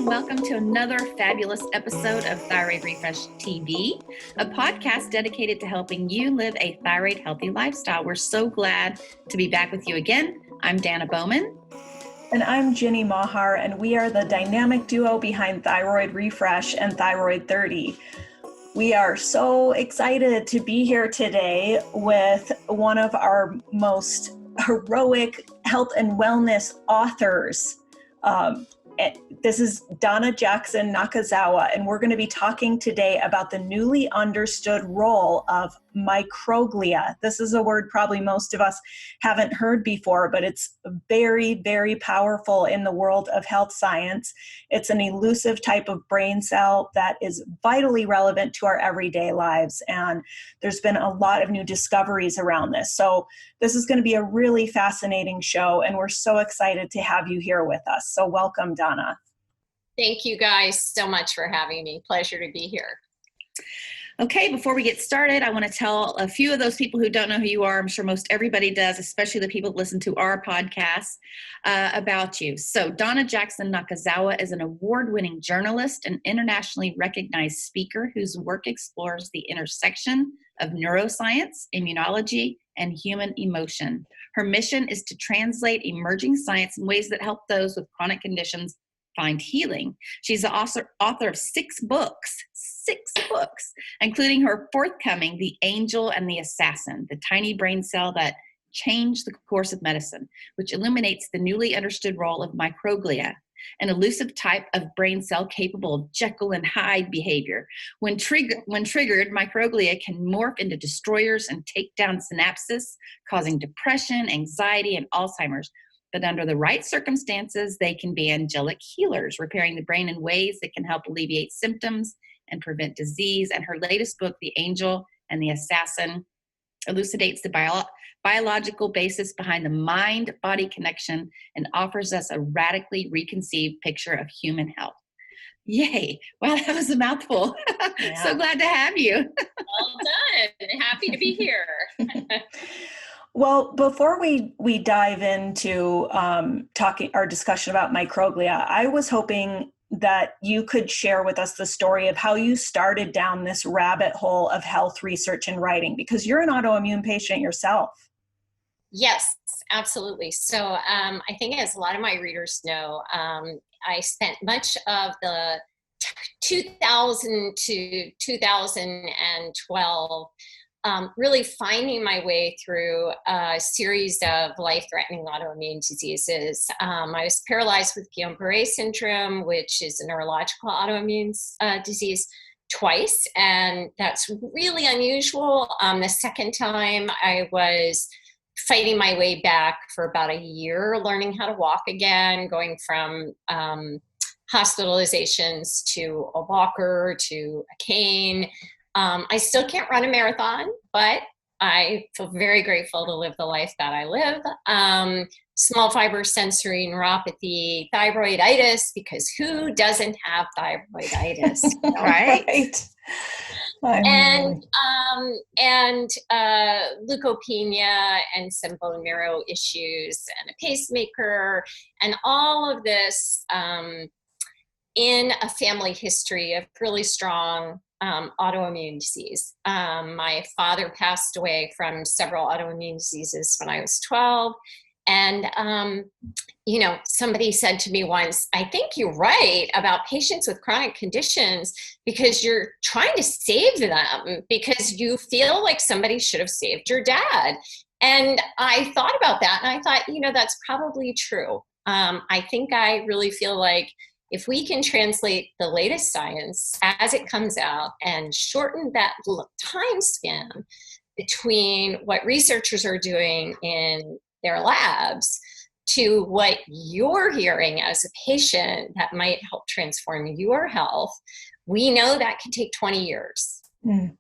and welcome to another fabulous episode of Thyroid Refresh TV, a podcast dedicated to helping you live a thyroid healthy lifestyle. We're so glad to be back with you again. I'm Dana Bowman. And I'm Ginny Mahar, and we are the dynamic duo behind Thyroid Refresh and Thyroid 30. We are so excited to be here today with one of our most heroic health and wellness authors. This is Donna Jackson Nakazawa, and we're going to be talking today about the newly understood role of microglia. This is a word probably most of us haven't heard before, but it's very, very powerful in the world of health science. It's an elusive type of brain cell that is vitally relevant to our everyday lives, and there's been a lot of new discoveries around this. So this is going to be a really fascinating show, and we're so excited to have you here with us. So welcome, Donna. Thank you guys so much for having me. Pleasure to be here. Okay, before we get started, I want to tell a few of those people who don't know who you are. I'm sure most everybody does, especially the people that listen to our podcast, about you. So Donna Jackson Nakazawa is an award-winning journalist and internationally recognized speaker whose work explores the intersection of neuroscience, immunology, and human emotion. Her mission is to translate emerging science in ways that help those with chronic conditions find healing. She's the author of six books, including her forthcoming The Angel and the Assassin, the tiny brain cell that changed the course of medicine, which illuminates the newly understood role of microglia, an elusive type of brain cell capable of Jekyll and Hyde behavior. When triggered, microglia can morph into destroyers and take down synapses, causing depression, anxiety, and Alzheimer's. But under the right circumstances, they can be angelic healers, repairing the brain in ways that can help alleviate symptoms and prevent disease. And her latest book, The Angel and the Assassin, elucidates the biological basis behind the mind-body connection and offers us a radically reconceived picture of human health. Yay. Wow, that was a mouthful. Yeah. So glad to have you. Well done. Happy to be here. Well, before we dive into talking our discussion about microglia, I was hoping that you could share with us the story of how you started down this rabbit hole of health research and writing, because you're an autoimmune patient yourself. Yes, absolutely. So I think, as a lot of my readers know, I spent much of the 2000 to 2012 really finding my way through a series of life-threatening autoimmune diseases. I was paralyzed with Guillain-Barré syndrome, which is a neurological autoimmune disease, twice, and that's really unusual. The second time, I was fighting my way back for about a year, learning how to walk again, going from hospitalizations to a walker to a cane. I still can't run a marathon, but I feel very grateful to live the life that I live. Small fiber sensory neuropathy, thyroiditis, because who doesn't have thyroiditis? Right. And leukopenia and some bone marrow issues and a pacemaker and all of this in a family history of really strong autoimmune disease. My father passed away from several autoimmune diseases when I was 12. And, somebody said to me once, I think you're right about patients with chronic conditions because you're trying to save them because you feel like somebody should have saved your dad. And I thought about that and I thought, that's probably true. I think I really feel like if we can translate the latest science as it comes out and shorten that time span between what researchers are doing in their labs to what you're hearing as a patient that might help transform your health, we know that can take 20 years. Mm.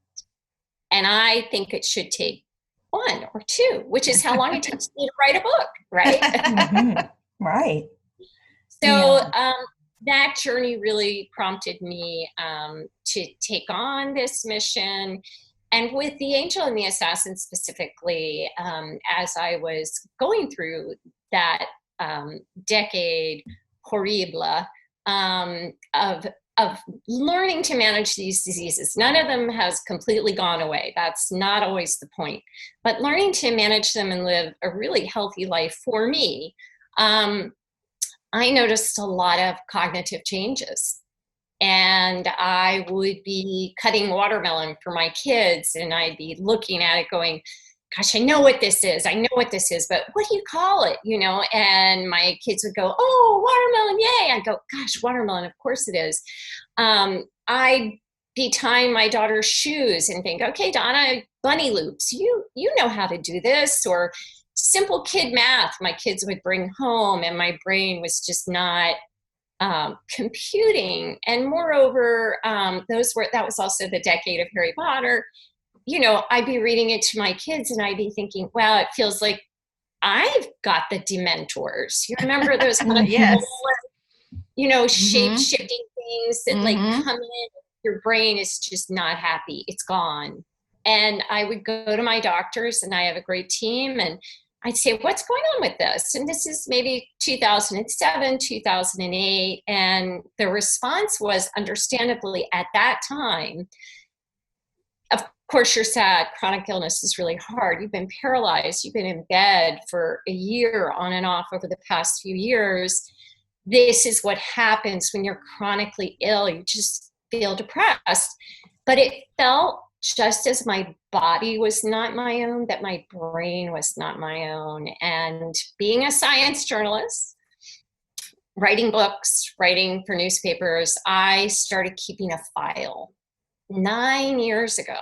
And I think it should take 1 or 2, which is how long it takes me to write a book, right? Mm-hmm. Right. So, that journey really prompted me to take on this mission. And with The Angel and the Assassin specifically, as I was going through that decade horrible of learning to manage these diseases. None of them has completely gone away. That's not always the point. But learning to manage them and live a really healthy life for me, I noticed a lot of cognitive changes. And I would be cutting watermelon for my kids, and I'd be looking at it going, gosh, I know what this is. I know what this is, but what do you call it? You know, and my kids would go, oh, watermelon, yay. I'd go, gosh, watermelon, of course it is. I'd be tying my daughter's shoes and think, okay, Donna, bunny loops, you know how to do this. Or simple kid math my kids would bring home, and my brain was just not computing. And moreover, that was also the decade of Harry Potter. You know, I'd be reading it to my kids and I'd be thinking, wow, it feels like I've got the Dementors. You remember those kind of yes. you know, shape-shifting things that like come in, your brain is just not happy. It's gone. And I would go to my doctors, and I have a great team, and I'd say, what's going on with this? And this is maybe 2007, 2008. And the response was, understandably at that time, of course, you're sad. Chronic illness is really hard. You've been paralyzed. You've been in bed for a year on and off over the past few years. This is what happens when you're chronically ill. You just feel depressed. But it felt just as my body was not my own, that my brain was not my own. And being a science journalist, writing books, writing for newspapers, I started keeping a file 9 years ago.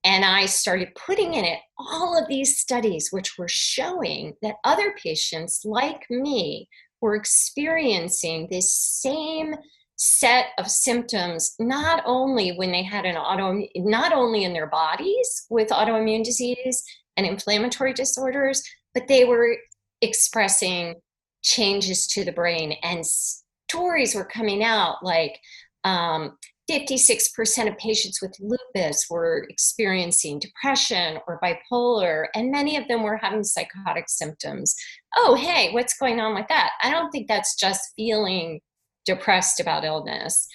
And I started putting in it all of these studies which were showing that other patients like me were experiencing this same set of symptoms, not only when they had not only in their bodies with autoimmune disease and inflammatory disorders, but they were expressing changes to the brain. And stories were coming out like 56% of patients with lupus were experiencing depression or bipolar, and many of them were having psychotic symptoms. Oh, hey, what's going on with that? I don't think that's just feeling depressed about illness.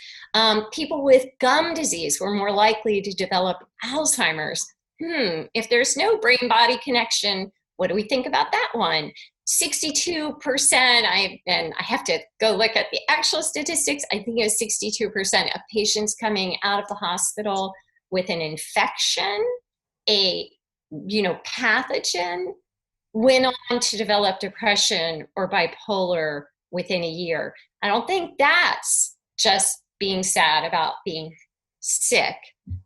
People with gum disease were more likely to develop Alzheimer's. If there's no brain-body connection, what do we think about that one? 62%, and I have to go look at the actual statistics, I think it was 62% of patients coming out of the hospital with an infection, a pathogen, went on to develop depression or bipolar within a year. I don't think that's just being sad about being sick,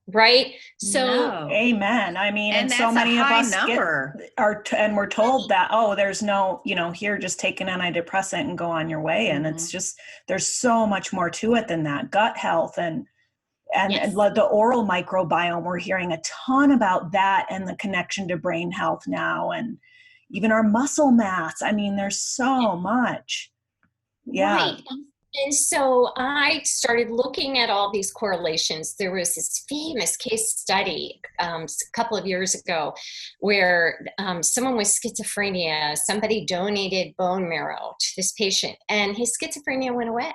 right? So, No. Amen. I mean, and so many of us and we're told that, oh, there's no, here, just take an antidepressant and go on your way. And it's just, there's so much more to it than that. Gut health and yes. And the oral microbiome, we're hearing a ton about that and the connection to brain health now, and even our muscle mass. I mean, there's so much. Yeah. Right. And so I started looking at all these correlations. There was this famous case study a couple of years ago where someone with schizophrenia, somebody donated bone marrow to this patient, and his schizophrenia went away.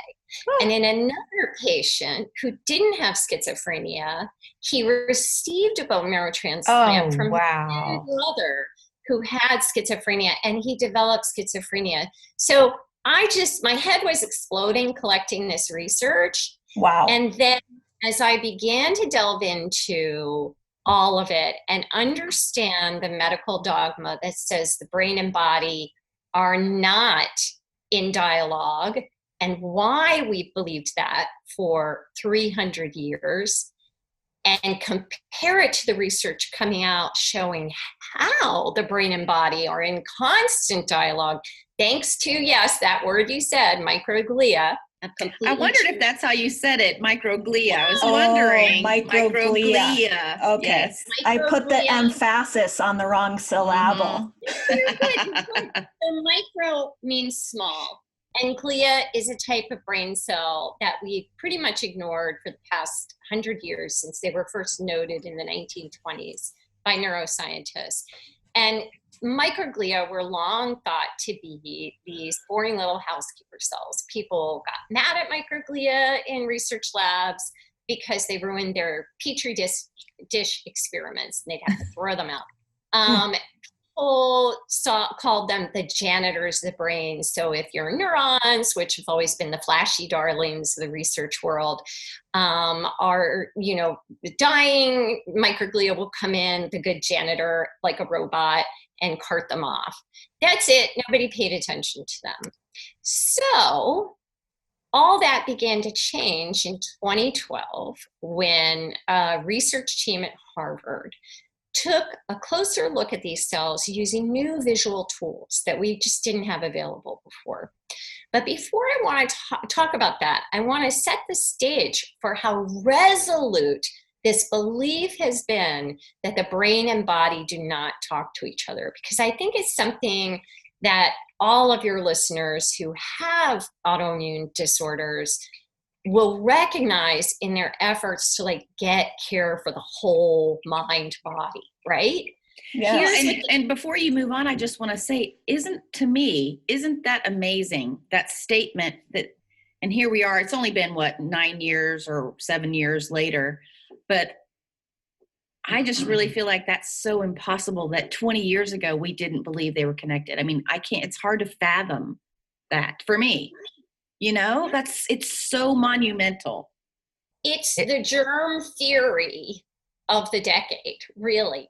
And in another patient who didn't have schizophrenia, he received a bone marrow transplant from his brother who had schizophrenia, and he developed schizophrenia. So my head was exploding collecting this research. Wow. And then as I began to delve into all of it and understand the medical dogma that says the brain and body are not in dialogue, and why we believed that for 300 years, and compare it to the research coming out showing how the brain and body are in constant dialogue, thanks to, yes, that word you said, microglia. I wondered if that's how you said it, microglia. I was wondering. Microglia. Okay. Yes. I put the emphasis on the wrong syllable. The micro means small, and glia is a type of brain cell that we pretty much ignored for the past 100 years since they were first noted in the 1920s by neuroscientists. And microglia were long thought to be these boring little housekeeper cells. People got mad at microglia in research labs because they ruined their petri dish experiments, and they'd have to throw them out. People called them the janitors of the brain. So if your neurons, which have always been the flashy darlings of the research world, are, dying, microglia will come in, the good janitor, like a robot, and cart them off. That's it. Nobody paid attention to them. So all that began to change in 2012 when a research team at Harvard took a closer look at these cells using new visual tools that we just didn't have available before. But before I want to talk about that, I want to set the stage for how resolute this belief has been that the brain and body do not talk to each other, because I think it's something that all of your listeners who have autoimmune disorders will recognize in their efforts to get care for the whole mind body, right? Yeah. And before you move on, I just want to say, isn't that amazing, that statement that, and here we are, it's only been 9 years or 7 years later, but I just really feel like that's so impossible that 20 years ago, we didn't believe they were connected. I mean, it's hard to fathom that for me. It's so monumental. It's the germ theory of the decade, really.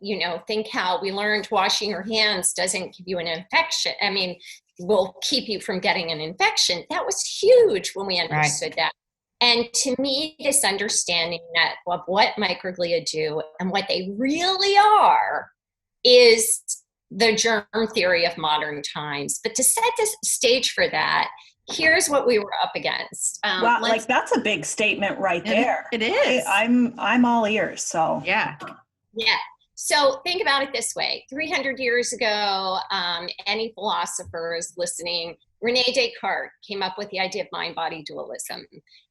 Think how we learned washing your hands doesn't give you an infection. I mean, will keep you from getting an infection. That was huge when we understood that. And to me, this understanding of what microglia do and what they really are is the germ theory of modern times. But to set the stage for that, here's what we were up against. Wow, that's a big statement right there. It is. I'm all ears. So yeah. So think about it this way: 300 years ago, any philosophers listening, René Descartes came up with the idea of mind-body dualism.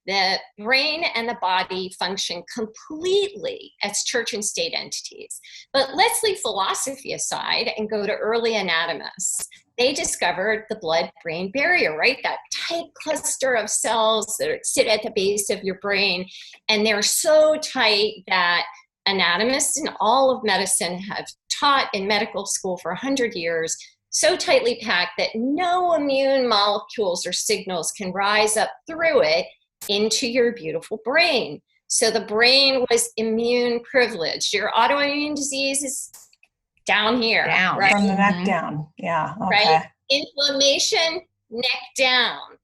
The brain and the body function completely as church and state entities. But let's leave philosophy aside and go to early anatomists. They discovered the blood-brain barrier, right? That tight cluster of cells that sit at the base of your brain. And they're so tight that anatomists in all of medicine have taught in medical school for 100 years, so tightly packed that no immune molecules or signals can rise up through it into your beautiful brain. So the brain was immune privileged. Your autoimmune disease is down here. Right? From the neck down. Yeah. Okay. Right? Inflammation, neck down.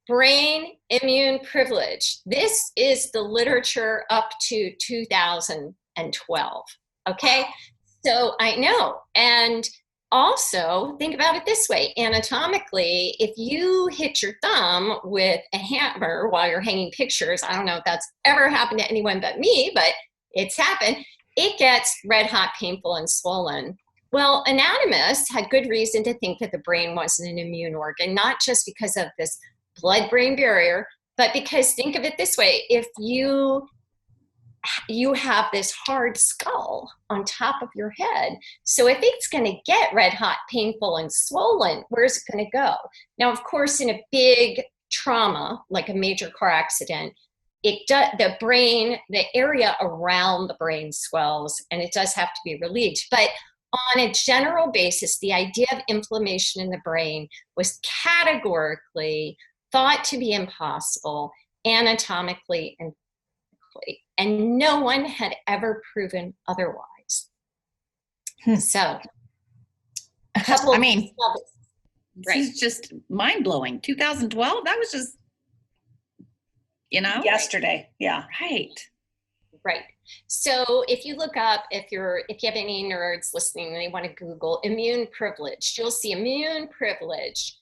Brain immune privilege. This is the literature up to 2012. Okay. So I know. And also think about it this way. Anatomically, if you hit your thumb with a hammer while you're hanging pictures, I don't know if that's ever happened to anyone but me, but it's happened. It gets red hot, painful, and swollen. Well, anatomists had good reason to think that the brain wasn't an immune organ, not just because of this blood-brain barrier, but because, think of it this way, if you have this hard skull on top of your head, so if it's going to get red hot, painful, and swollen, where's it going to go? Now, of course, in a big trauma, like a major car accident, the brain, the area around the brain swells, and it does have to be relieved. But on a general basis, the idea of inflammation in the brain was categorically thought to be impossible anatomically and physically, and no one had ever proven otherwise. So, this is just mind-blowing. 2012, that was just, yesterday. Yeah. Right. So if you look up, if you have any nerds listening and they want to Google immune privilege, you'll see immune privilege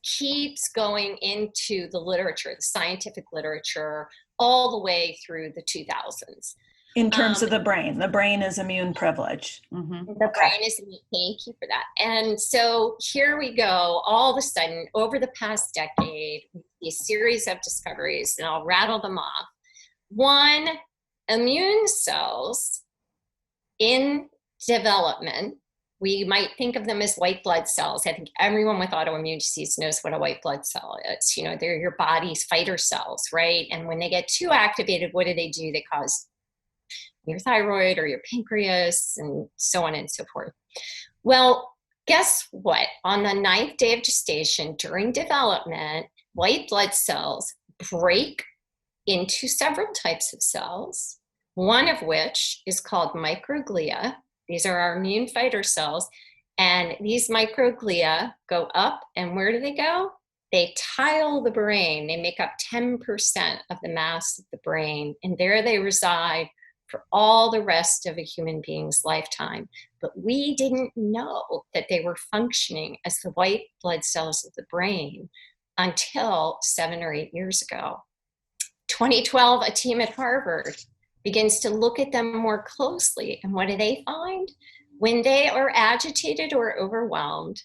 keeps going into the literature, the scientific literature, all the way through the 2000s. In terms of the brain is immune privilege. Mm-hmm. The brain is, thank you for that. And so here we go, all of a sudden, over the past decade, a series of discoveries, and I'll rattle them off. One, immune cells in development We might think of them as white blood cells. I think everyone with autoimmune disease knows what a white blood cell is. They're your body's fighter cells, right? And when they get too activated, what do? They cause your thyroid or your pancreas and so on and so forth. Well, guess what? On the 9th day of gestation, during development, white blood cells break into several types of cells, one of which is called microglia. These are our immune fighter cells. And these microglia go up, and where do they go? They tile the brain. They make up 10% of the mass of the brain, and there they reside for all the rest of a human being's lifetime. But we didn't know that they were functioning as the white blood cells of the brain until 7 or 8 years ago. 2012, a team at Harvard begins to look at them more closely. And what do they find? When they are agitated or overwhelmed,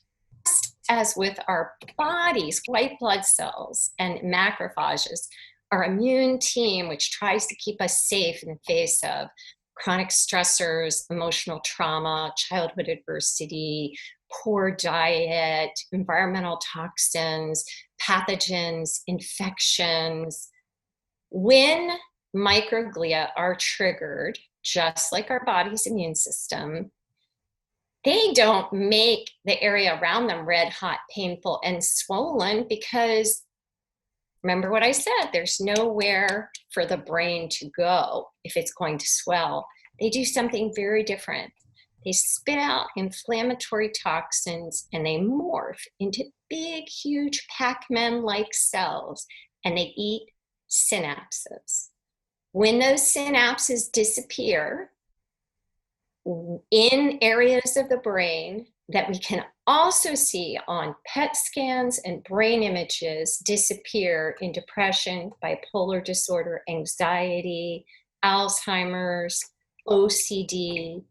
as with our body's white blood cells and macrophages, our immune team, which tries to keep us safe in the face of chronic stressors, emotional trauma, childhood adversity, poor diet, environmental toxins, pathogens, infections. When microglia are triggered, just like our body's immune system, they don't make the area around them red hot, painful, and swollen because remember what I said, there's nowhere for the brain to go if it's going to swell. They do something very different. They spit out inflammatory toxins and they morph into big, huge Pac-Man-like cells, and they eat synapses. When those synapses disappear in areas of the brain that we can also see on PET scans and brain images disappear in depression, bipolar disorder, anxiety, Alzheimer's, OCD,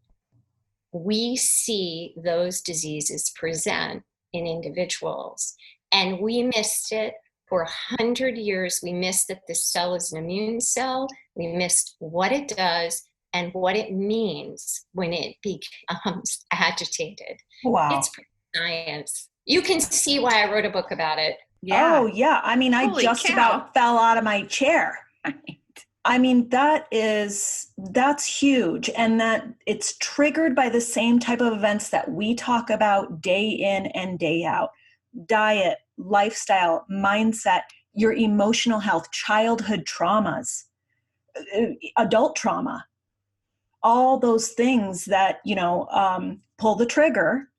we see those diseases present in individuals. And we missed it for 100 years. We missed that the cell is an immune cell. We missed what it does and what it means when it becomes agitated. Wow. It's science. You can see why I wrote a book about it. Yeah. Oh, yeah. I mean, I just about fell out of my chair. I mean, that's huge. And that it's triggered by the same type of events that we talk about day in and day out. Diet, lifestyle, mindset, your emotional health, childhood traumas, adult trauma, all those things that, pull the trigger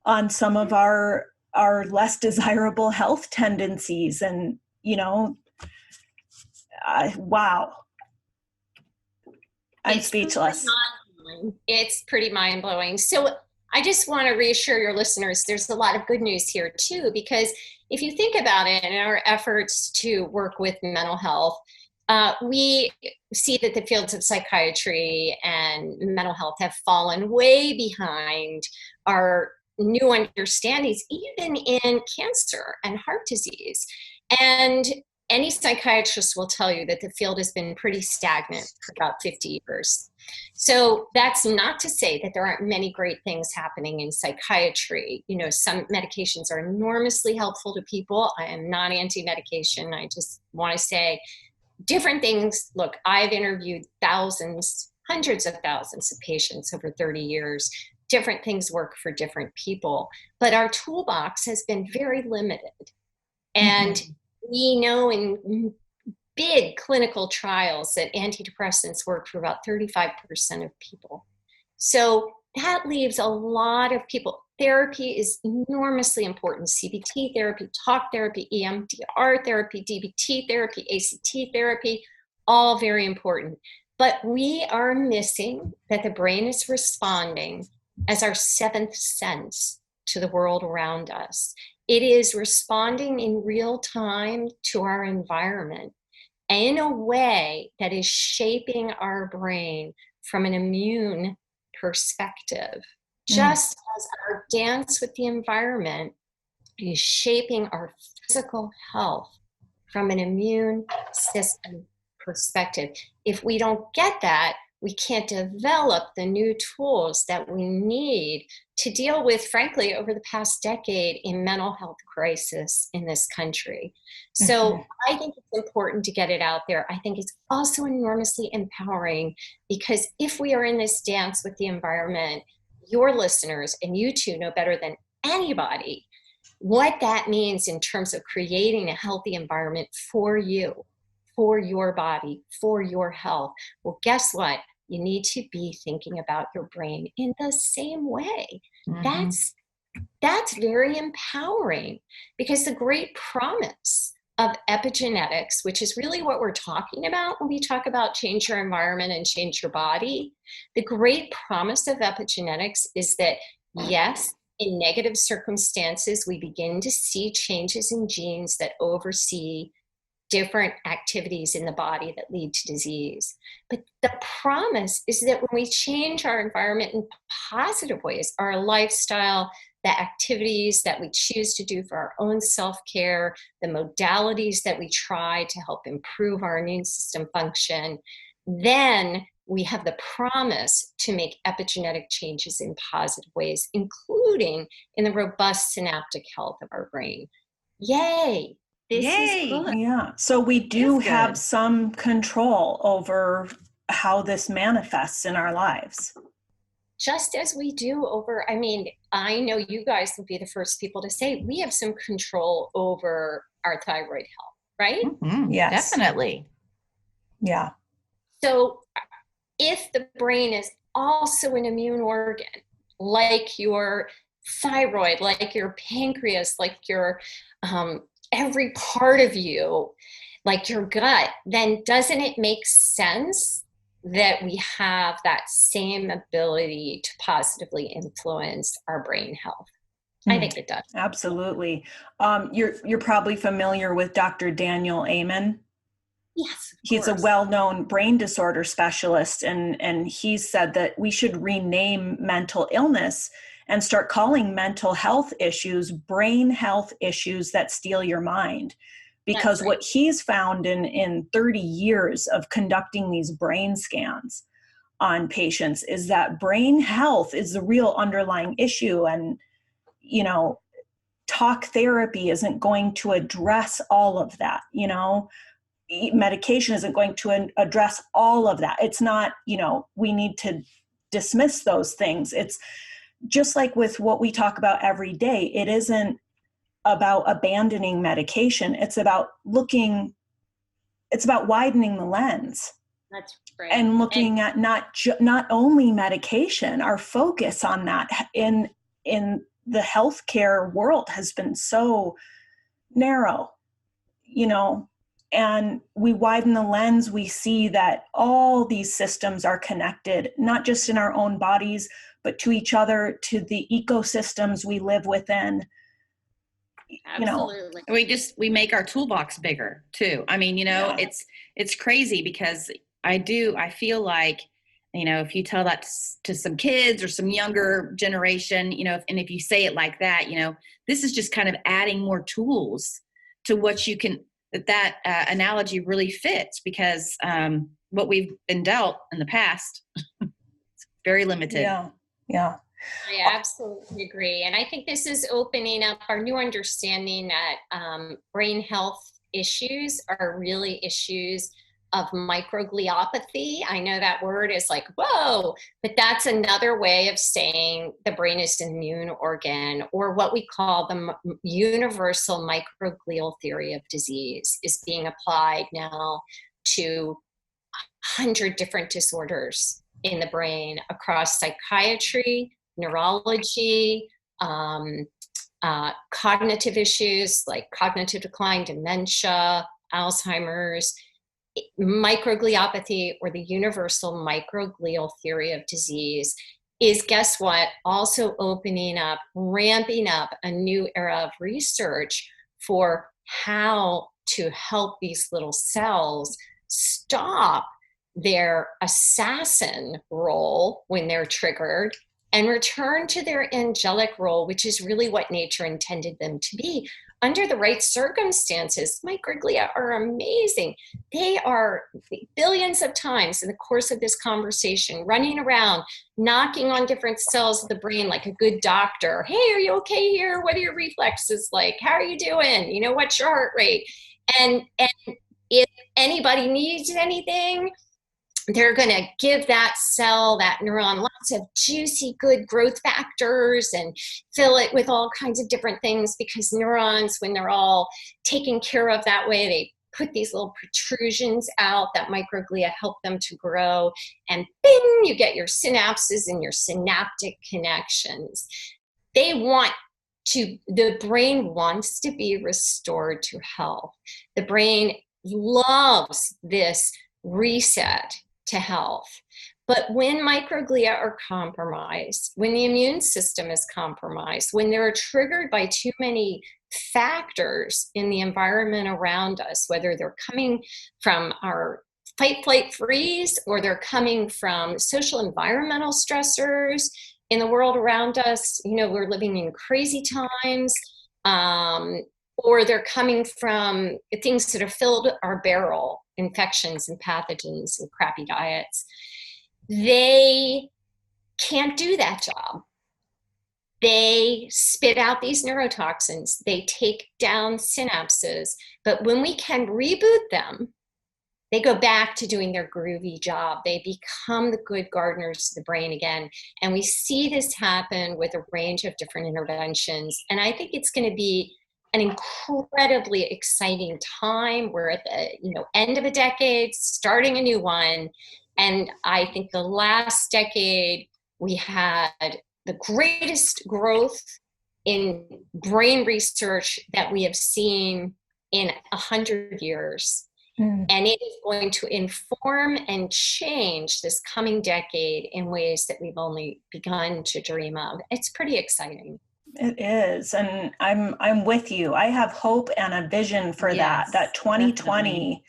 on some of our less desirable health tendencies. And, wow. I'm speechless. It's pretty mind-blowing. So I just want to reassure your listeners, there's a lot of good news here too, because if you think about it, in our efforts to work with mental health, we see that the fields of psychiatry and mental health have fallen way behind our new understandings, even in cancer and heart disease. And any psychiatrist will tell you that the field has been pretty stagnant for about 50 years. So that's not to say that there aren't many great things happening in psychiatry. Some medications are enormously helpful to people. I am not anti-medication. I just want to say different things. Look, I've interviewed thousands, hundreds of thousands of patients over 30 years. Different things work for different people, but our toolbox has been very limited. And we know in big clinical trials that antidepressants work for about 35% of people. So that leaves a lot of people. Therapy is enormously important. CBT therapy, talk therapy, EMDR therapy, DBT therapy, ACT therapy, all very important. But we are missing that the brain is responding as our seventh sense to the world around us. It is responding in real time to our environment in a way that is shaping our brain from an immune perspective, just as our dance with the environment is shaping our physical health from an immune system perspective. If we don't get that, we can't develop the new tools that we need to deal with, frankly, over the past decade, a mental health crisis in this country. So I think it's important to get it out there. I think it's also enormously empowering, because if we are in this dance with the environment, your listeners and you two know better than anybody what that means in terms of creating a healthy environment for you, for your body, for your health. Well, guess what? You need to be thinking about your brain in the same way. That's very empowering, because the great promise of epigenetics, which is really what we're talking about when we talk about change your environment and change your body, the great promise of epigenetics is that, yes, in negative circumstances, we begin to see changes in genes that oversee different activities in the body that lead to disease. But the promise is that when we change our environment in positive ways, our lifestyle, the activities that we choose to do for our own self-care, the modalities that we try to help improve our immune system function, then we have the promise to make epigenetic changes in positive ways, including in the robust synaptic health of our brain. Yay! This is good. Yeah. So we do have some control over how this manifests in our lives. Just as we do over, I mean, I know you guys will be the first people to say we have some control over our thyroid health, right? Yes. Definitely. Yeah. So if the brain is also an immune organ, like your thyroid, like your pancreas, like your every part of you, like your gut, then doesn't it make sense that we have that same ability to positively influence our brain health? I think it does. Absolutely. You're probably familiar with Dr. Daniel Amen. Yes, he's a well-known brain disorder specialist, and he said that we should rename mental illness and start calling mental health issues brain health issues that steal your mind. Because what he's found in 30 years of conducting these brain scans on patients is that brain health is the real underlying issue. And, talk therapy isn't going to address all of that, medication isn't going to address all of that. It's not, we need to dismiss those things. It's just like with what we talk about every day. It isn't about abandoning medication. It's about it's about widening the lens. That's right. And looking at not only medication. Our focus on that in the healthcare world has been so narrow, and we widen the lens. We see that all these systems are connected, not just in our own bodies, but to each other, to the ecosystems we live within. Absolutely. We make our toolbox bigger too. I mean, it's crazy, because I feel like, if you tell that to some kids or some younger generation, and if you say it like that, this is just kind of adding more tools to what you can, that analogy really fits, because what we've been dealt in the past, it's very limited. Yeah. I absolutely agree. And I think this is opening up our new understanding that brain health issues are really issues of microgliopathy. I know that word is like, whoa, but that's another way of saying the brain is an immune organ, or what we call the universal microglial theory of disease is being applied now to 100 different disorders in the brain across psychiatry, neurology, cognitive issues like cognitive decline, dementia, Alzheimer's. Microgliopathy, or the universal microglial theory of disease, is, guess what, also ramping up a new era of research for how to help these little cells stop their assassin role when they're triggered and return to their angelic role, which is really what nature intended them to be. Under the right circumstances, microglia are amazing. They are billions of times in the course of this conversation, running around, knocking on different cells of the brain like a good doctor. Hey, are you okay here? What are your reflexes like? How are you doing? You know, what's your heart rate? And if anybody needs anything, they're going to give that cell, that neuron, lots of juicy, good growth factors and fill it with all kinds of different things, because neurons, when they're all taken care of that way, they put these little protrusions out that microglia help them to grow. And bing, you get your synapses and your synaptic connections. The brain wants to be restored to health. The brain loves this reset to health. But when microglia are compromised, when the immune system is compromised, when they're triggered by too many factors in the environment around us, whether they're coming from our fight, flight, freeze, or they're coming from social environmental stressors in the world around us, you know, we're living in crazy times, or they're coming from things that have filled our barrel, infections and pathogens and crappy diets, they can't do that job. They spit out these neurotoxins, they take down synapses, but when we can reboot them, they go back to doing their groovy job. They become the good gardeners of the brain again. And we see this happen with a range of different interventions. And I think it's going to be an incredibly exciting time. We're at the end of a decade, starting a new one. And I think the last decade, we had the greatest growth in brain research that we have seen in 100 years. And it is going to inform and change this coming decade in ways that we've only begun to dream of. It's pretty exciting. It is. And I'm with you. I have hope and a vision for that 2020,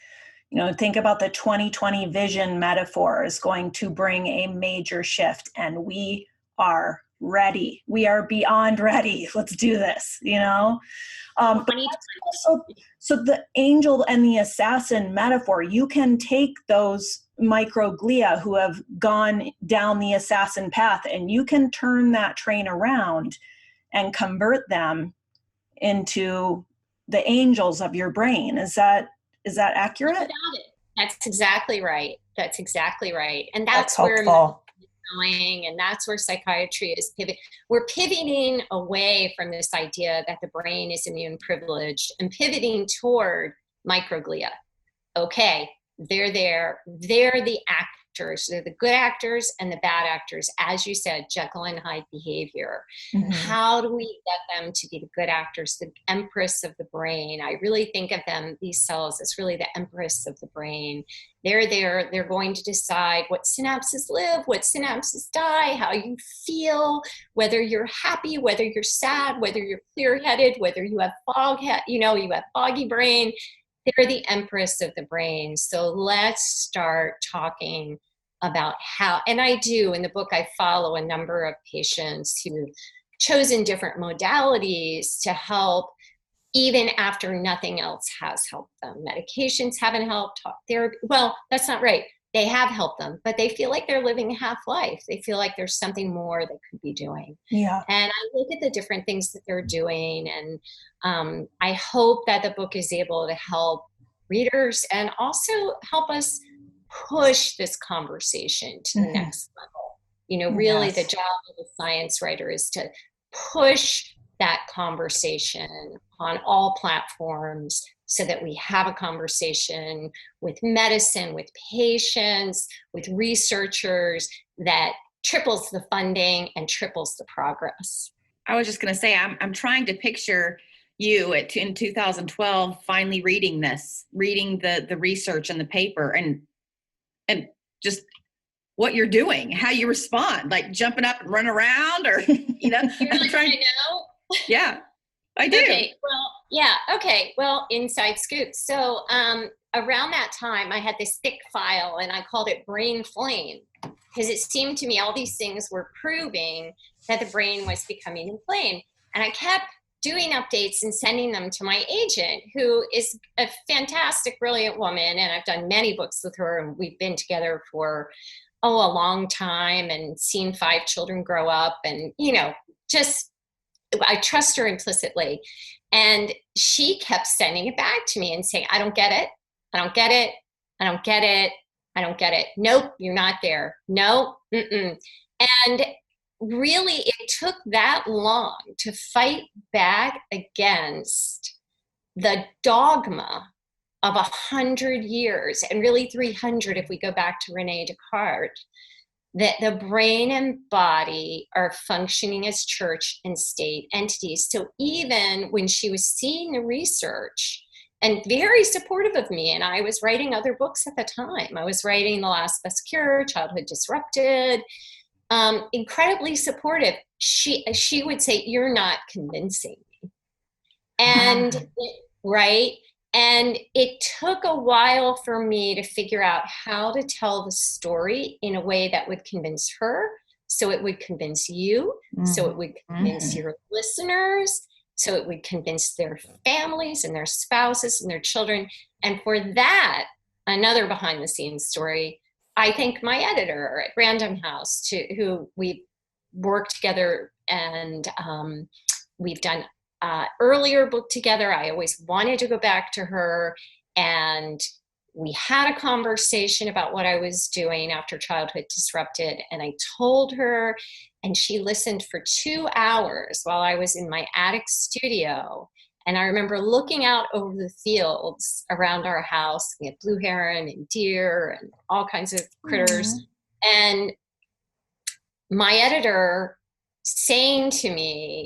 definitely. Think about the 2020 vision metaphor is going to bring a major shift, and we are ready. We are beyond ready. Let's do this, But so the angel and the assassin metaphor, you can take those microglia who have gone down the assassin path, and you can turn that train around and convert them into the angels of your brain. Is that accurate? That's exactly right. That's exactly right. And that's where hopeful. Going, and that's where psychiatry is pivoting. We're pivoting away from this idea that the brain is immune privileged and pivoting toward microglia. Okay, they're there. They're the actors. They're the good actors and the bad actors. As you said, Jekyll and Hyde behavior. Mm-hmm. How do we get them to be the good actors, the empress of the brain? I really think of them, these cells, as really the empress of the brain. They're there. They're going to decide what synapses live, what synapses die, how you feel, whether you're happy, whether you're sad, whether you're clear-headed, whether you have you have foggy brain. They're the empress of the brain. So let's start talking about how, and I do, in the book, I follow a number of patients who've chosen different modalities to help even after nothing else has helped them. Medications haven't helped, talk therapy. Well, that's not right. They have helped them, but they feel like they're living half life. They feel like there's something more they could be doing. Yeah. And I look at the different things that they're doing. And I hope that the book is able to help readers and also help us push this conversation to the next level. Really the job of a science writer is to push that conversation on all platforms so that we have a conversation with medicine, with patients, with researchers that triples the funding and triples the progress. I was just going to say, I'm trying to picture you in 2012 finally reading the research and the paper and just what you're doing, how you respond, like jumping up and run around, or I'm trying to know. Yeah, I do. Okay, well, yeah, okay. Well, inside scoop. So around that time, I had this thick file, and I called it Brain Flame. because it seemed to me all these things were proving that the brain was becoming inflamed. And I kept doing updates and sending them to my agent, who is a fantastic, brilliant woman. And I've done many books with her, and we've been together for, a long time, and seen 5 children grow up, and, just, I trust her implicitly. And she kept sending it back to me and saying, I don't get it. I don't get it. I don't get it. I don't get it. Nope, you're not there. No, mm-mm. And really, it took that long to fight back against the dogma of 100 years, and really 300 if we go back to Rene Descartes, that the brain and body are functioning as church and state entities. So even when she was seeing the research, and very supportive of me, and I was writing other books at the time. I was writing The Last Best Cure, Childhood Disrupted, incredibly supportive. She would say, you're not convincing me. And right. And it took a while for me to figure out how to tell the story in a way that would convince her, so it would convince you, so it would convince your listeners, so it would convince their families and their spouses and their children. And for that, another behind the scenes story, I thank my editor at Random House, who we've worked together, and we've done earlier book together. I always wanted to go back to her, and we had a conversation about what I was doing after Childhood Disrupted, and I told her, and she listened for 2 hours while I was in my attic studio. And I remember looking out over the fields around our house. We had blue heron and deer and all kinds of critters. And my editor saying to me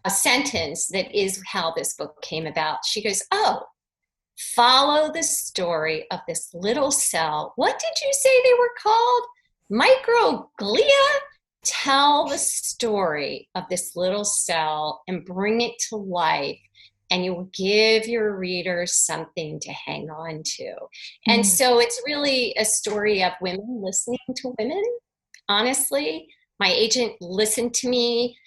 a sentence that is how this book came about. She goes, oh, follow the story of this little cell. What did you say they were called? Microglia? Tell the story of this little cell and bring it to life, and you will give your readers something to hang on to. And so it's really a story of women listening to women. Honestly, my agent listened to me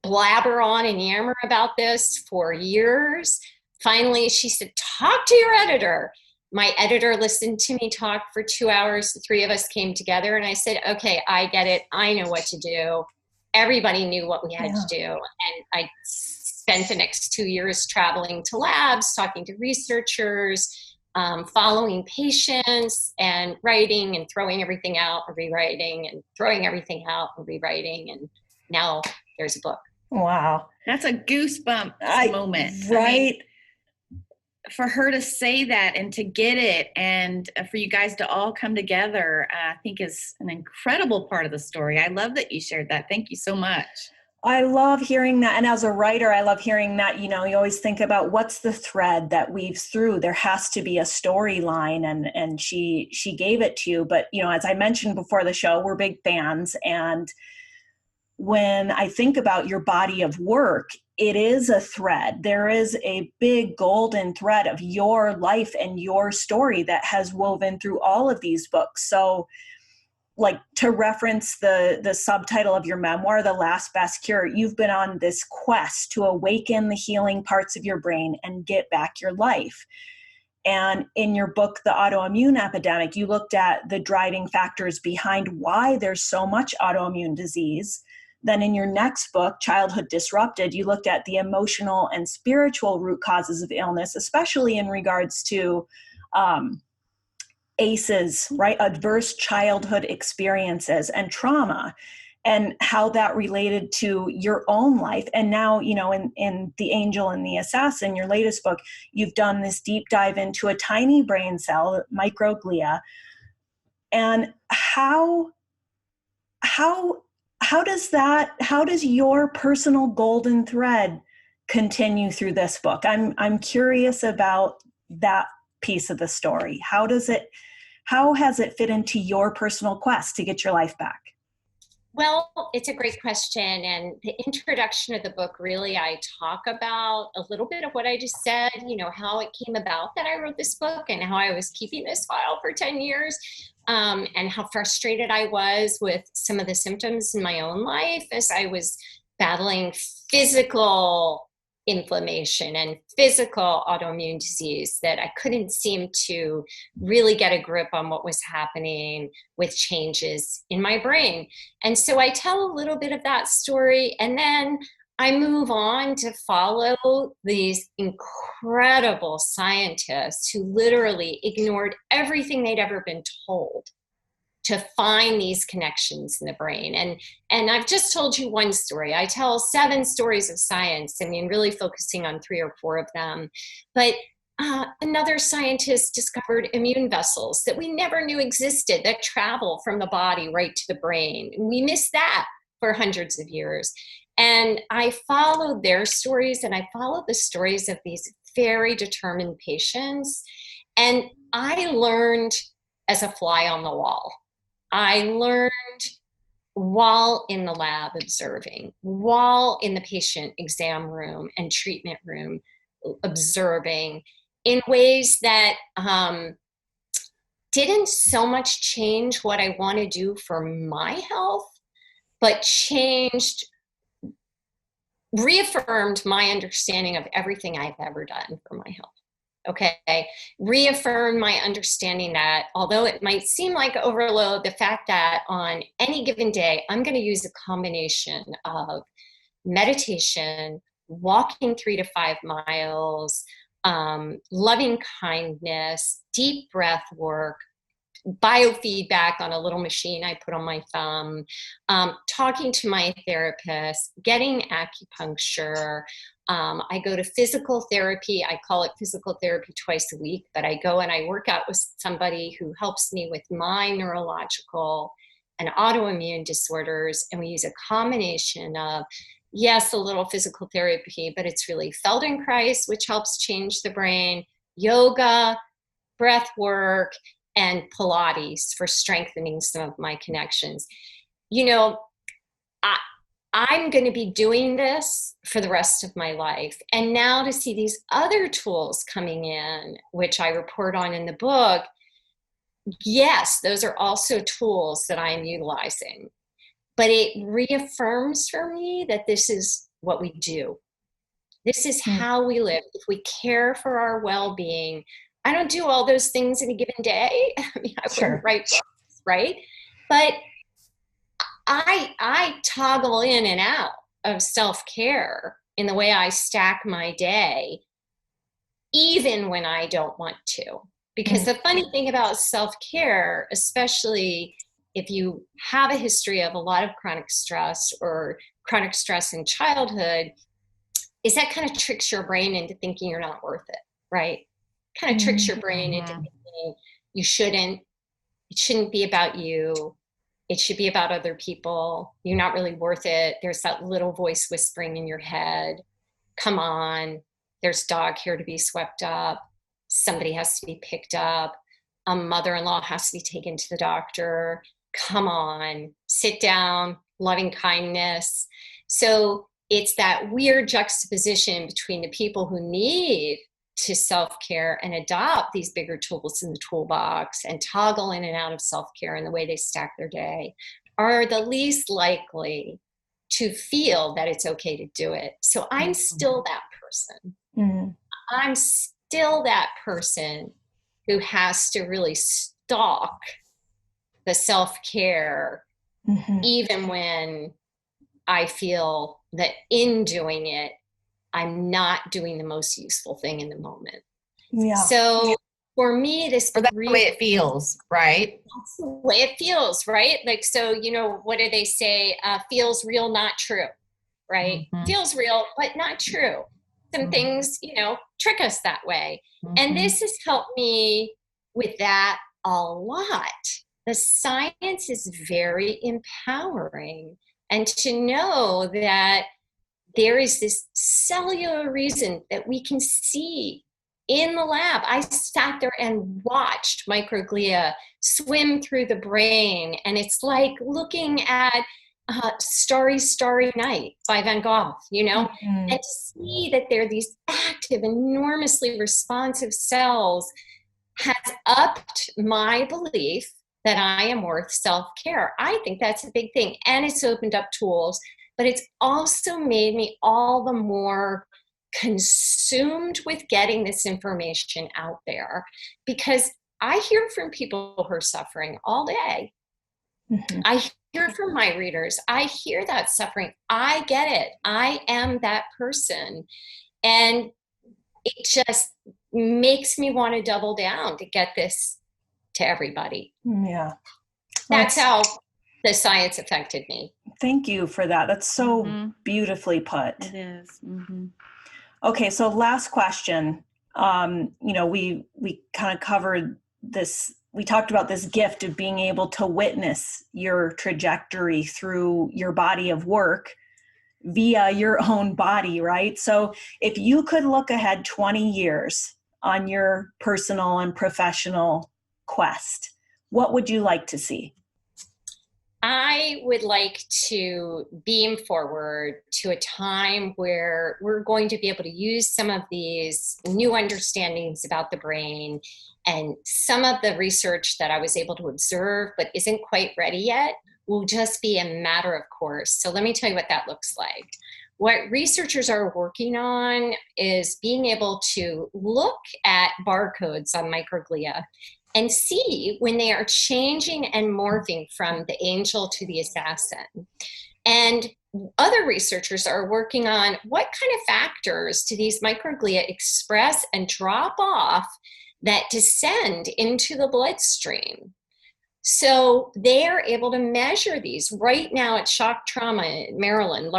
blabber on and yammer about this for years. Finally, she said, talk to your editor. My editor listened to me talk for 2 hours. The 3 of us came together, and I said, okay, I get it. I know what to do. Everybody knew what we had to do. And I spent the next 2 years traveling to labs, talking to researchers, following patients, and writing and throwing everything out and rewriting, and throwing everything out and rewriting. And now there's a book. Wow. That's a goosebump moment. Right. I mean, for her to say that and to get it, and for you guys to all come together, I think is an incredible part of the story. I love that you shared that. Thank you so much. I love hearing that. And as a writer, I love hearing that, you always think about what's the thread that weaves through. There has to be a storyline, and she gave it to you. But, as I mentioned before the show, we're big fans. And when I think about your body of work, it is a thread. There is a big golden thread of your life and your story that has woven through all of these books. So, like, to reference the subtitle of your memoir, The Last Best Cure, you've been on this quest to awaken the healing parts of your brain and get back your life. And in your book, The Autoimmune Epidemic, you looked at the driving factors behind why there's so much autoimmune disease. Then in your next book, Childhood Disrupted, you looked at the emotional and spiritual root causes of illness, especially in regards to ACEs, right? Adverse childhood experiences and trauma, and how that related to your own life. And now, in The Angel and the Assassin, your latest book, you've done this deep dive into a tiny brain cell, microglia. And how does your personal golden thread continue through this book? I'm curious about that piece of the story. How has it fit into your personal quest to get your life back? Well, it's a great question. And the introduction of the book, really, I talk about a little bit of what I just said, how it came about that I wrote this book and how I was keeping this file for 10 years, and how frustrated I was with some of the symptoms in my own life as I was battling physical inflammation and physical autoimmune disease, that I couldn't seem to really get a grip on what was happening with changes in my brain. And so I tell a little bit of that story, and then I move on to follow these incredible scientists who literally ignored everything they'd ever been told to find these connections in the brain. And I've just told you one story. I tell 7 stories of science, really focusing on 3 or 4 of them. But another scientist discovered immune vessels that we never knew existed that travel from the body right to the brain. And we missed that for hundreds of years. And I followed their stories, and I followed the stories of these very determined patients. And I learned as a fly on the wall. I learned while in the lab observing, while in the patient exam room and treatment room observing, in ways that didn't so much change what I want to do for my health, but reaffirmed my understanding of everything I've ever done for my health. Okay, reaffirm my understanding that although it might seem like overload, the fact that on any given day, I'm going to use a combination of meditation, walking 3 to 5 miles, loving kindness, deep breath work, biofeedback on a little machine I put on my thumb, talking to my therapist, getting acupuncture. I go to physical therapy. I call it physical therapy twice a week, but I go and I work out with somebody who helps me with my neurological and autoimmune disorders. And we use a combination of, yes, a little physical therapy, but it's really Feldenkrais, which helps change the brain, yoga, breath work, and Pilates for strengthening some of my connections. I'm going to be doing this for the rest of my life. And now to see these other tools coming in, which I report on in the book, yes, those are also tools that I'm utilizing. But it reaffirms for me that this is what we do. This is how we live. If we care for our well-being, I don't do all those things in a given day. I wouldn't write books, right? But I toggle in and out of self-care in the way I stack my day, even when I don't want to. Because the funny thing about self-care, especially if you have a history of a lot of chronic stress or chronic stress in childhood, is that kind of tricks your brain into thinking you're not worth it, right? Kind of tricks your brain into thinking it shouldn't be about you. It should be about other people. You're not really worth it. There's that little voice whispering in your head. Come on, there's dog hair to be swept up. Somebody has to be picked up. A mother-in-law has to be taken to the doctor. Come on, sit down, loving kindness. So it's that weird juxtaposition between the people who need to self-care and adopt these bigger tools in the toolbox and toggle in and out of self-care in the way they stack their day are the least likely to feel that it's okay to do it. So I'm still that person. I'm still that person who has to really stalk the self-care, even when I feel that in doing it, I'm not doing the most useful thing in the moment. Yeah. So for me, that's the way it feels, right? That's the way it feels, right? Like, so, what do they say? Feels real, not true, right? Feels real, but not true. Some things, trick us that way. And this has helped me with that a lot. The science is very empowering. And to know that there is this cellular reason that we can see in the lab. I sat there and watched microglia swim through the brain. And it's like looking at Starry, Starry Night by Van Gogh, Mm-hmm. and to see that there are these active, enormously responsive cells has upped my belief that I am worth self-care. I think that's a big thing. And it's opened up tools, but it's also made me all the more consumed with getting this information out there, because I hear from people who are suffering all day. Mm-hmm. I hear from my readers. I hear that suffering. I get it. I am that person. And it just makes me want to double down to get this to everybody. Yeah. That's how the science affected me. Thank you for that. That's so beautifully put. It is. Mm-hmm. Okay, so last question. We kind of covered this. We talked about this gift of being able to witness your trajectory through your body of work via your own body, right? So if you could look ahead 20 years on your personal and professional quest, what would you like to see? I would like to beam forward to a time where we're going to be able to use some of these new understandings about the brain and some of the research that I was able to observe but isn't quite ready yet will just be a matter of course. So let me tell you what that looks like. What researchers are working on is being able to look at barcodes on microglia and see when they are changing and morphing from the angel to the assassin. And other researchers are working on what kind of factors do these microglia express and drop off that descend into the bloodstream. So they are able to measure these. Right now at Shock Trauma in Maryland,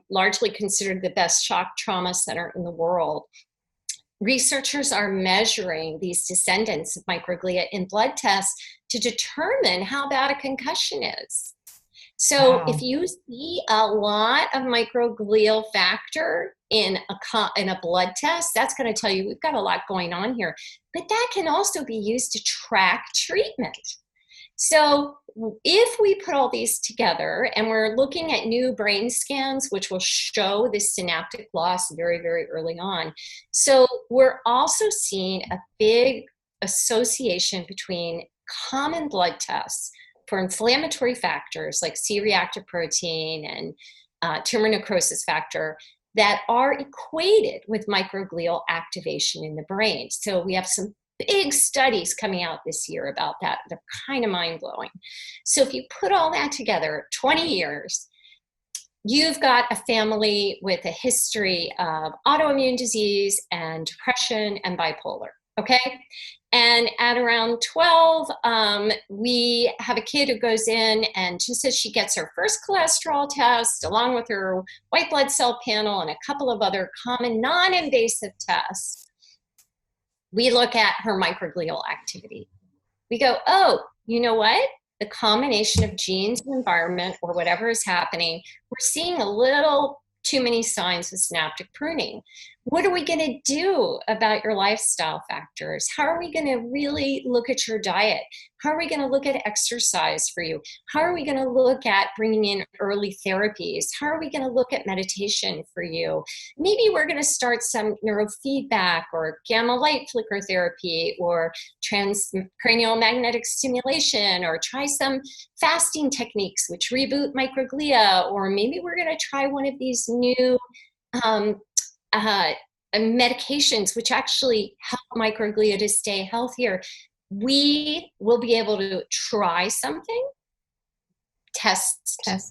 largely considered the best shock trauma center in the world, researchers are measuring these descendants of microglia in blood tests to determine how bad a concussion is. So if you see a lot of microglial factor in a blood test, that's going to tell you we've got a lot going on here. But that can also be used to track treatment. So if we put all these together and we're looking at new brain scans, which will show this synaptic loss very, very early on. So we're also seeing a big association between common blood tests for inflammatory factors like C-reactive protein and tumor necrosis factor that are equated with microglial activation in the brain. So we have some big studies coming out this year about that. They're kind of mind-blowing. So if you put all that together, 20 years, you've got a family with a history of autoimmune disease and depression and bipolar, okay? And at around 12, we have a kid who goes in and just as she gets her first cholesterol test, along with her white blood cell panel and a couple of other common non-invasive tests, we look at her microglial activity. We go, oh, you know what? The combination of genes and environment or whatever is happening, we're seeing a little too many signs of synaptic pruning. What are we going to do about your lifestyle factors? How are we going to really look at your diet? How are we going to look at exercise for you? How are we going to look at bringing in early therapies? How are we going to look at meditation for you? Maybe we're going to start some neurofeedback or gamma light flicker therapy or transcranial magnetic stimulation or try some fasting techniques which reboot microglia, or maybe we're going to try one of these new medications which actually help microglia to stay healthier. We will be able to try something, test it,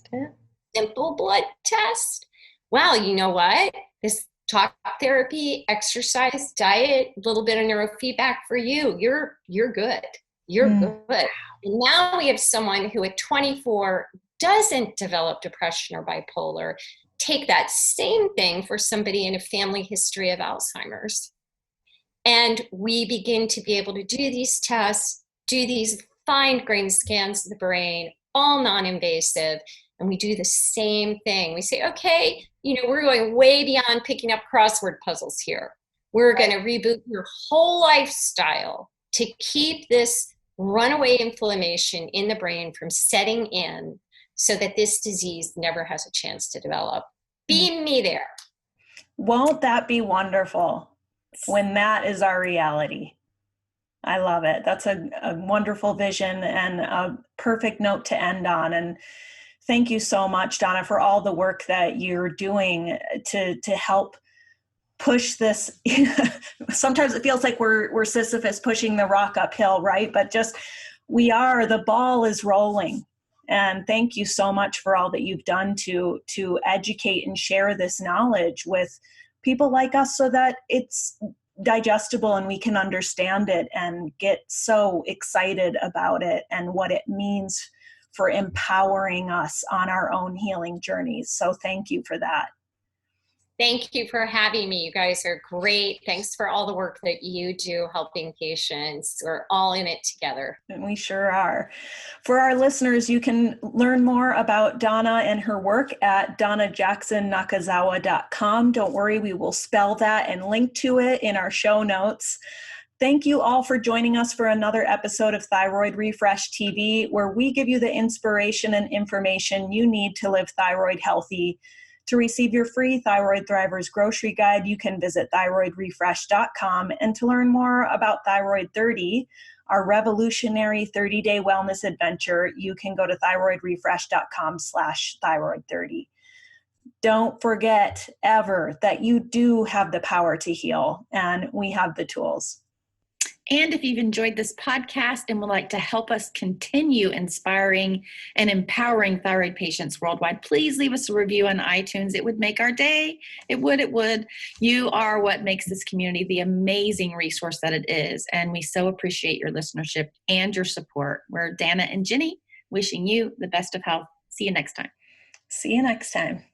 simple blood test. Wow, you know what? This talk therapy, exercise, diet, a little bit of neurofeedback for you. You're good. You're good. And now we have someone who at 24 doesn't develop depression or bipolar. Take that same thing for somebody in a family history of Alzheimer's. And we begin to be able to do these tests, do these fine-grained scans of the brain, all non-invasive, and we do the same thing. We say, okay, we're going way beyond picking up crossword puzzles here. We're going to reboot your whole lifestyle to keep this runaway inflammation in the brain from setting in so that this disease never has a chance to develop. Beam me there. Won't that be wonderful when that is our reality? I love it. That's a wonderful vision and a perfect note to end on. And thank you so much, Donna, for all the work that you're doing to help push this. Sometimes it feels like we're Sisyphus pushing the rock uphill, right? But just the ball is rolling. And thank you so much for all that you've done to educate and share this knowledge with people like us so that it's digestible and we can understand it and get so excited about it and what it means for empowering us on our own healing journeys. So thank you for that. Thank you for having me. You guys are great. Thanks for all the work that you do helping patients. We're all in it together. And we sure are. For our listeners, you can learn more about Donna and her work at donnajacksonnakazawa.com. Don't worry, we will spell that and link to it in our show notes. Thank you all for joining us for another episode of Thyroid Refresh TV, where we give you the inspiration and information you need to live thyroid healthy. To receive your free Thyroid Thrivers grocery guide, you can visit thyroidrefresh.com. And to learn more about Thyroid 30, our revolutionary 30-day wellness adventure, you can go to thyroidrefresh.com/thyroid30. Don't forget ever that you do have the power to heal, and we have the tools. And if you've enjoyed this podcast and would like to help us continue inspiring and empowering thyroid patients worldwide, please leave us a review on iTunes. It would make our day. It would. You are what makes this community the amazing resource that it is. And we so appreciate your listenership and your support. We're Dana and Jenny wishing you the best of health. See you next time. See you next time.